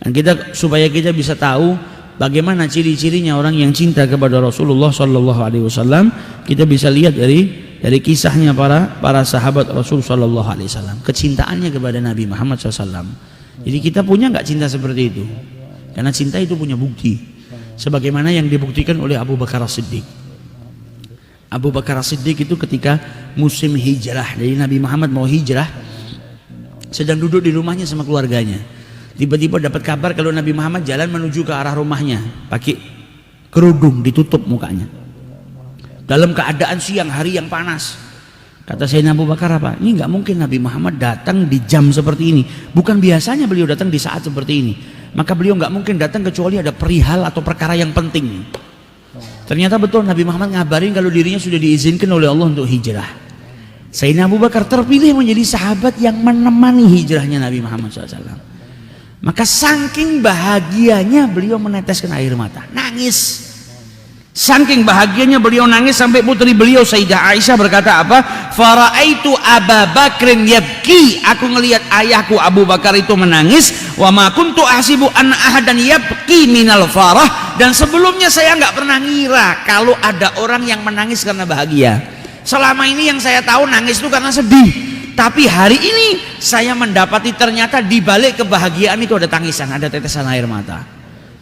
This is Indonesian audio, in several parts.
Dan supaya kita bisa tahu bagaimana ciri-cirinya orang yang cinta kepada Rasulullah Sallallahu Alaihi Wasallam, kita bisa lihat dari kisahnya para sahabat Rasul Sallallahu Alaihi Wasallam, kecintaannya kepada Nabi Muhammad SAW. Jadi kita punya nggak cinta seperti itu? Karena cinta itu punya bukti, sebagaimana yang dibuktikan oleh Abu Bakar As-Siddiq. Abu Bakar As-Siddiq itu ketika musim hijrah, dari Nabi Muhammad mau hijrah, sedang duduk di rumahnya sama keluarganya. Tiba-tiba dapat kabar kalau Nabi Muhammad jalan menuju ke arah rumahnya, pakai kerudung, ditutup mukanya. Dalam keadaan siang hari yang panas. Kata Sayyidina Abu Bakar apa? Ini nggak mungkin Nabi Muhammad datang di jam seperti ini. Bukan biasanya beliau datang di saat seperti ini. Maka beliau nggak mungkin datang kecuali ada perihal atau perkara yang penting. Ternyata betul Nabi Muhammad ngabarin kalau dirinya sudah diizinkan oleh Allah untuk hijrah. Sayyidina Abu Bakar terpilih menjadi sahabat yang menemani hijrahnya Nabi Muhammad SAW. Maka saking bahagianya beliau meneteskan air mata, nangis. Saking bahagianya beliau nangis sampai putri beliau Sayyidah Aisyah berkata apa? Faraitu Aba Bakrin yabki. Aku ngelihat ayahku Abu Bakar itu menangis. Wa ma kuntu ahsibu an ahadan yabki minal farah. Dan sebelumnya saya nggak pernah ngira kalau ada orang yang menangis karena bahagia. Selama ini yang saya tahu nangis itu karena sedih. Tapi hari ini saya mendapati ternyata di balik kebahagiaan itu ada tangisan, ada tetesan air mata.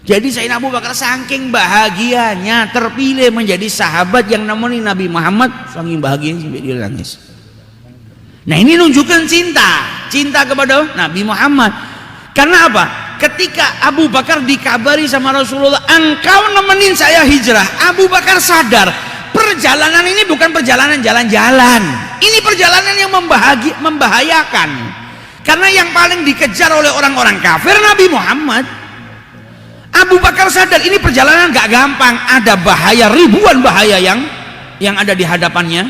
Jadi Sayyidina Abu Bakar saking bahagianya terpilih menjadi sahabat yang nemeni Nabi Muhammad, saking bahagianya sampai dia nangis. Nah ini nunjukkan cinta kepada Nabi Muhammad. Karena apa? Ketika Abu Bakar dikabari sama Rasulullah, engkau nemenin saya hijrah, Abu Bakar sadar perjalanan ini bukan perjalanan jalan-jalan, ini perjalanan yang membahayakan. Karena yang paling dikejar oleh orang-orang kafir Nabi Muhammad. Abu Bakar sadar ini perjalanan gak gampang, ada bahaya, ribuan bahaya yang ada di hadapannya.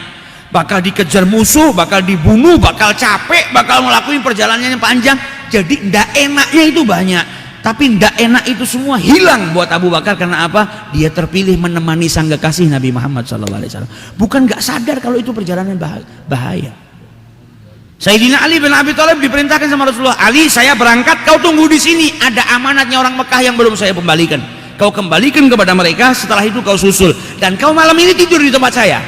Bakal dikejar musuh, bakal dibunuh, bakal capek, bakal ngelakuin perjalanan yang panjang. Jadi ndak enaknya itu banyak. Tapi ndak enak itu semua hilang buat Abu Bakar. Karena apa? Dia terpilih menemani sang kekasih Nabi Muhammad SAW. Bukan gak sadar kalau itu perjalanan bahaya. Sayyidina Ali bin Abi Thalib diperintahkan sama Rasulullah, Ali saya berangkat, kau tunggu di sini, ada amanatnya orang Mekah yang belum saya kembalikan. Kau kembalikan kepada mereka, setelah itu kau susul. Dan kau malam ini tidur di tempat saya.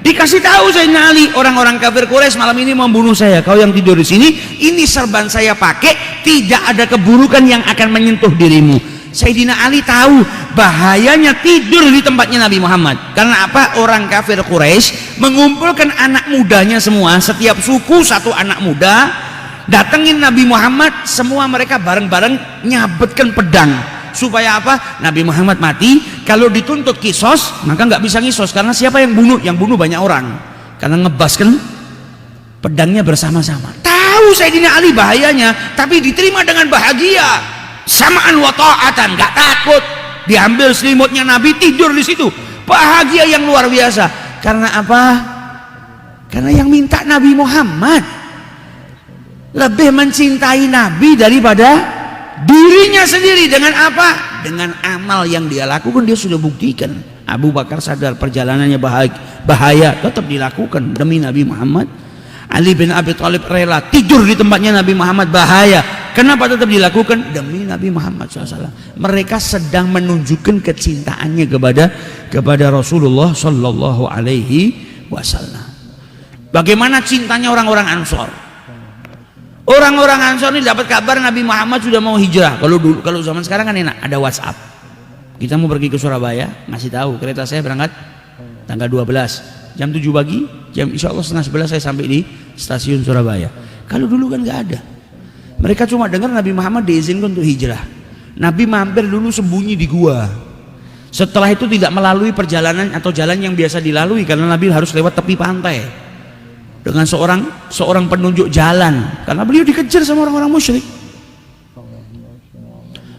Dikasih tahu Sayyidina Ali, orang-orang kafir Quraisy malam ini membunuh saya. Kau yang tidur di sini, ini serban saya pakai, tidak ada keburukan yang akan menyentuh dirimu. Sayyidina Ali tahu bahayanya tidur di tempatnya Nabi Muhammad. Karena apa? Orang kafir Quraisy mengumpulkan anak mudanya semua, setiap suku satu anak muda, datengin Nabi Muhammad, semua mereka bareng-bareng nyabetkan pedang. Supaya apa? Nabi Muhammad mati. Kalau dituntut kisos, maka nggak bisa ngisos. Karena siapa yang bunuh? Yang bunuh banyak orang. Karena ngebaskan pedangnya bersama-sama. Tahu Sayyidina Ali bahayanya, tapi diterima dengan bahagia. Samaan wa ta'atan, nggak takut. Diambil selimutnya Nabi, tidur di situ. Bahagia yang luar biasa. Karena apa? Karena yang minta Nabi Muhammad lebih mencintai Nabi daripada dirinya sendiri. Dengan apa? Dengan amal yang dia lakukan. Dia sudah buktikan. Abu Bakar sadar perjalanannya bahaya, tetap dilakukan demi Nabi Muhammad. Ali bin Abi Thalib rela tidur di tempatnya Nabi Muhammad, bahaya. Kenapa tetap dilakukan? Demi Nabi Muhammad SAW. Mereka sedang menunjukkan kecintaannya kepada Rasulullah Sallallahu Alaihi Wasallam. Bagaimana cintanya orang-orang Ansor? Orang-orang Ansor ini dapat kabar Nabi Muhammad sudah mau hijrah. Kalau zaman sekarang kan enak, ada WhatsApp. Kita mau pergi ke Surabaya, ngasih tahu kereta saya berangkat tanggal 12 jam 7 pagi, insya Allah setengah 11 saya sampai di stasiun Surabaya. Kalau dulu kan nggak ada. Mereka cuma dengar Nabi Muhammad diizinkan untuk hijrah. Nabi mampir dulu sembunyi di gua. Setelah itu tidak melalui perjalanan atau jalan yang biasa dilalui, karena Nabi harus lewat tepi pantai dengan seorang penunjuk jalan, karena beliau dikejar sama orang-orang musyrik.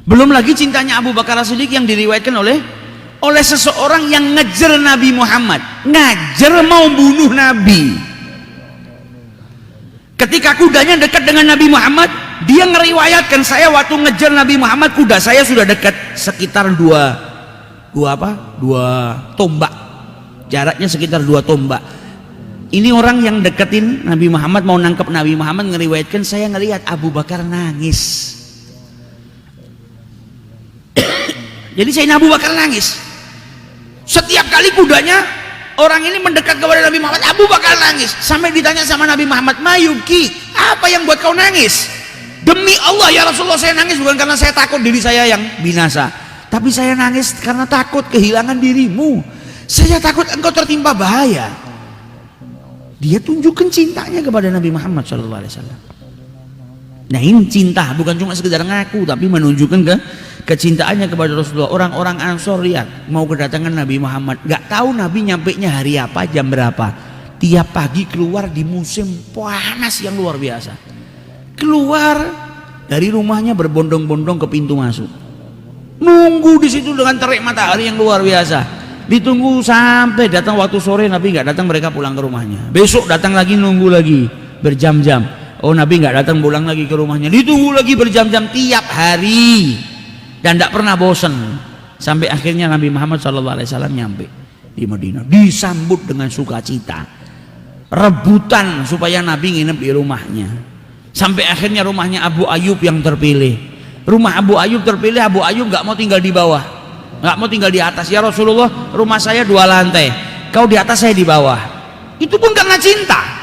Belum lagi cintanya Abu Bakar As-Siddiq yang diriwayatkan oleh seseorang yang ngejar Nabi Muhammad, ngajar mau bunuh Nabi. Ketika kudanya dekat dengan Nabi Muhammad, dia ngeriwayatkan, saya waktu ngejar Nabi Muhammad kuda saya sudah dekat sekitar dua tombak, jaraknya sekitar 2 tombak. Ini orang yang deketin Nabi Muhammad, mau nangkep Nabi Muhammad, ngeriwayatkan saya ngelihat Abu Bakar nangis. Jadi Sayyidina Abu Bakar nangis. Setiap kali kudanya orang ini mendekat kepada Nabi Muhammad, Abu Bakar nangis. Sampai ditanya sama Nabi Muhammad, "Mayuki, apa yang buat kau nangis?" "Demi Allah ya Rasulullah, saya nangis bukan karena saya takut diri saya yang binasa, tapi saya nangis karena takut kehilangan dirimu. Saya takut engkau tertimpa bahaya." Dia tunjukkan cintanya kepada Nabi Muhammad SAW. Nah ini cinta, bukan cuma sekedar ngaku, tapi menunjukkan kecintaannya kepada Rasulullah. Orang-orang Ansor lihat mau kedatangan Nabi Muhammad, gak tahu Nabi nyampenya hari apa, jam berapa. Tiap pagi keluar di musim panas yang luar biasa, keluar dari rumahnya berbondong-bondong ke pintu masuk, nunggu di situ dengan terik matahari yang luar biasa. Ditunggu sampai datang waktu sore, Nabi nggak datang, mereka pulang ke rumahnya. Besok datang lagi, nunggu lagi berjam-jam. Oh Nabi nggak datang, pulang lagi ke rumahnya. Ditunggu lagi berjam-jam tiap hari dan tidak pernah bosan. Sampai akhirnya Nabi Muhammad SAW nyampe di Madinah, disambut dengan sukacita, rebutan supaya Nabi nginep di rumahnya. Sampai akhirnya rumahnya Abu Ayyub yang terpilih. Rumah Abu Ayyub terpilih. Abu Ayyub nggak mau tinggal di bawah, nggak mau tinggal di atas. "Ya Rasulullah, rumah saya 2 lantai, kau di atas, saya di bawah." Itu pun karena cinta.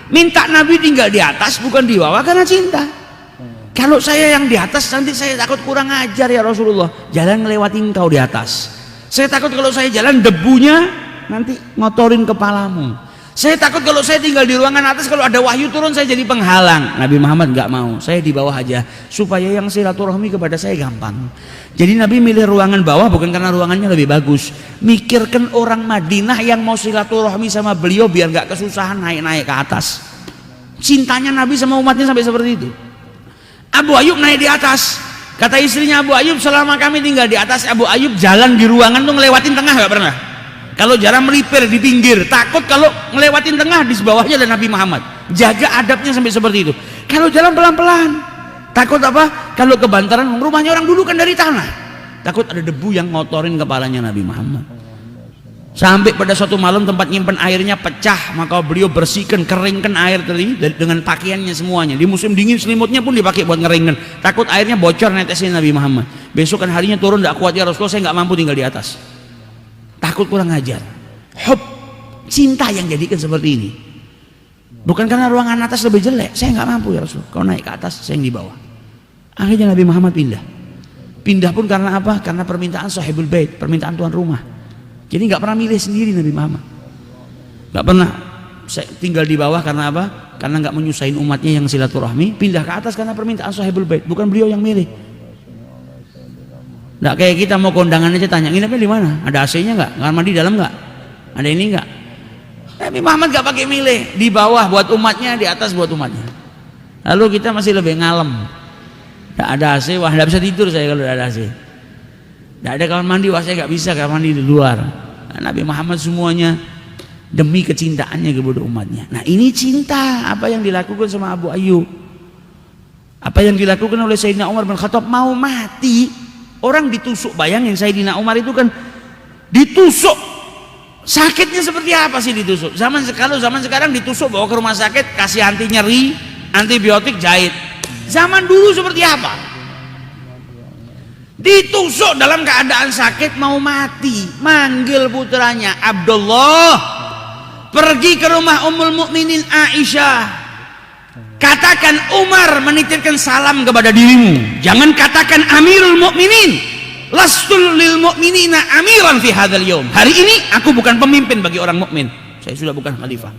Minta Nabi tinggal di atas bukan di bawah karena cinta. "Kalau saya yang di atas nanti saya takut kurang ajar ya Rasulullah, jalan ngelewatin kau di atas. Saya takut kalau saya jalan debunya nanti ngotorin kepalamu. Saya takut kalau saya tinggal di ruangan atas, kalau ada wahyu turun saya jadi penghalang." Nabi Muhammad nggak mau, "Saya di bawah aja supaya yang silaturahmi kepada saya gampang." Jadi Nabi milih ruangan bawah bukan karena ruangannya lebih bagus, mikirkan orang Madinah yang mau silaturahmi sama beliau biar nggak kesusahan naik-naik ke atas. Cintanya Nabi sama umatnya sampai seperti itu. Abu Ayyub naik di atas, kata istrinya Abu Ayyub, "Selama kami tinggal di atas, Abu Ayyub jalan di ruangan tuh ngelewatin tengah nggak pernah. Kalau jalan melipir di pinggir, takut kalau ngelewatin tengah di bawahnya ada Nabi Muhammad. Jaga adabnya sampai seperti itu. Kalau jalan pelan-pelan, takut apa? Kalau kebantaran, rumahnya orang dulu kan dari tanah, takut ada debu yang ngotorin kepalanya Nabi Muhammad." Sampai pada suatu malam tempat nyimpen airnya pecah, maka beliau bersihkan, keringkan air tadi dengan pakaiannya semuanya. Di musim dingin selimutnya pun dipakai buat ngeringkan, takut airnya bocor netesin Nabi Muhammad. Besok kan harinya turun, "Tidak kuat ya Rasulullah, saya nggak mampu tinggal di atas, takut kurang ajar." Hub, cinta yang jadikan seperti ini. Bukan karena ruangan atas lebih jelek, "Saya nggak mampu ya Rasul, kau naik ke atas, saya yang di bawah." Akhirnya Nabi Muhammad pindah pun karena apa? Karena permintaan sahibul bait, permintaan tuan rumah. Jadi nggak pernah milih sendiri Nabi Muhammad, nggak pernah saya tinggal di bawah karena apa? Karena nggak menyusahin umatnya yang silaturahmi. Pindah ke atas karena permintaan sahibul bait, bukan beliau yang milih. Nggak kayak kita mau kondangan aja tanya, "Nginepnya di mana? Ada AC-nya nggak? Kamar mandi dalam nggak? Ada ini nggak?" Nabi Muhammad nggak pakai milih, di bawah buat umatnya, di atas buat umatnya. Lalu kita masih lebih ngalem, nggak ada AC, wah nggak bisa tidur saya kalau ada AC. Nggak ada kamar mandi, wah saya nggak bisa kamar mandi di luar. Nah, Nabi Muhammad semuanya demi kecintaannya kepada umatnya. Nah ini cinta. Apa yang dilakukan sama Abu Ayyub, apa yang dilakukan oleh Sayyidina Umar bin Khattab, mau mati. Orang ditusuk, bayangin Sayyidina Umar itu kan ditusuk, sakitnya seperti apa sih ditusuk? Zaman sekarang ditusuk bawa ke rumah sakit, kasih anti nyeri, antibiotik, jahit. Zaman dulu seperti apa? Ditusuk dalam keadaan sakit, mau mati, manggil putranya, "Abdullah, pergi ke rumah Ummul Mukminin Aisyah, katakan Umar menitipkan salam kepada dirimu. Jangan katakan Amirul Mukminin, lastul lil mu'minina amiran fi hadzal yaum. Hari ini aku bukan pemimpin bagi orang mukmin, saya sudah bukan khalifah.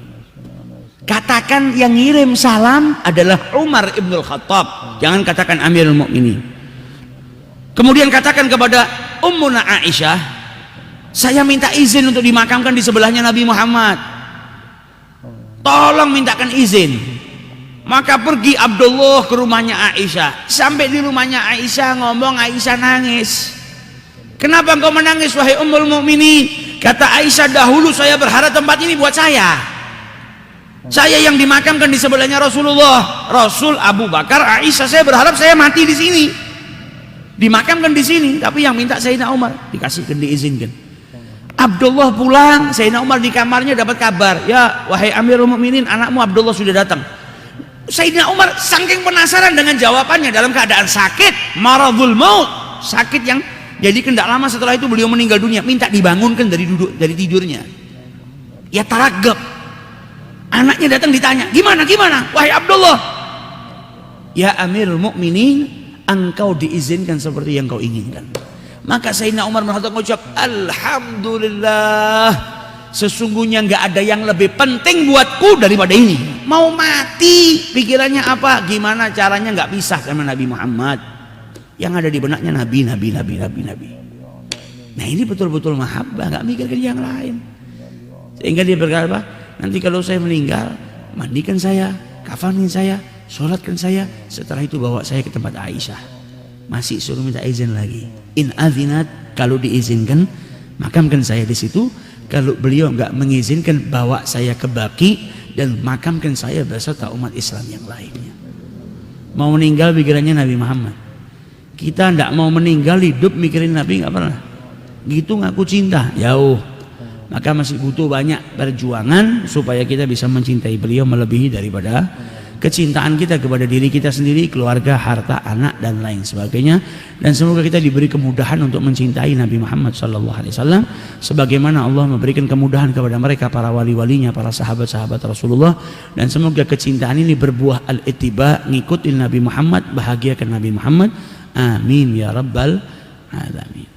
Katakan yang ngirim salam adalah Umar ibnul Khattab, jangan katakan Amirul Mukminin." Kemudian katakan kepada Ummuna Aisyah, "Saya minta izin untuk dimakamkan di sebelahnya Nabi Muhammad, tolong mintakan izin." Maka pergi Abdullah ke rumahnya Aisyah. Sampai di rumahnya Aisyah, ngomong, Aisyah nangis. "Kenapa engkau menangis wahai Ummul Mukminin?" Kata Aisyah, "Dahulu saya berharap tempat ini buat saya. Saya yang dimakamkan di sebelahnya Rasulullah, Rasul, Abu Bakar, Aisyah. Saya berharap saya mati di sini, dimakamkan di sini, tapi yang minta Sayyidina Umar." Dikasihkan, diizinkan. Abdullah pulang, Sayyidina Umar di kamarnya dapat kabar, "Ya wahai Amirul Mukminin, anakmu Abdullah sudah datang." Sayyidina Umar saking penasaran dengan jawabannya dalam keadaan sakit, maradul maut, sakit yang Jadi tidak lama setelah itu beliau meninggal dunia, minta dibangunkan dari tidurnya. Ya taragab. Anaknya datang ditanya, gimana? Wahai Abdullah, ya Amirul Mukminin, engkau diizinkan seperti yang kau inginkan. Maka Sayyidina Umar bin Khattab mengucap, alhamdulillah, sesungguhnya nggak ada yang lebih penting buatku daripada ini. Mau mati, pikirannya apa? Gimana caranya nggak pisah sama Nabi Muhammad? Yang ada di benaknya nabi. Nah ini betul-betul mahabbah, nggak mikirkan yang lain. Sehingga dia berkata apa? Nanti kalau saya meninggal, mandikan saya, kafanin saya, sholatkan saya, setelah itu bawa saya ke tempat Aisyah. Masih suruh minta izin lagi. In adzinat, kalau diizinkan, makamkan saya di situ. Kalau beliau nggak mengizinkan, bawa saya ke Baqi dan makamkan saya beserta umat Islam yang lainnya. Mau meninggal pikirannya Nabi Muhammad. Kita nggak mau meninggal, hidup mikirin Nabi nggak pernah. Gitu ngaku cinta, jauh. Maka masih butuh banyak perjuangan supaya kita bisa mencintai beliau melebihi daripada kecintaan kita kepada diri kita sendiri, keluarga, harta, anak dan lain sebagainya. Dan semoga kita diberi kemudahan untuk mencintai Nabi Muhammad SAW sebagaimana Allah memberikan kemudahan kepada mereka, para wali-walinya, para sahabat-sahabat Rasulullah. Dan semoga kecintaan ini berbuah al-ittiba, ngikutin Nabi Muhammad, bahagiakan Nabi Muhammad. Amin ya rabbal alamin.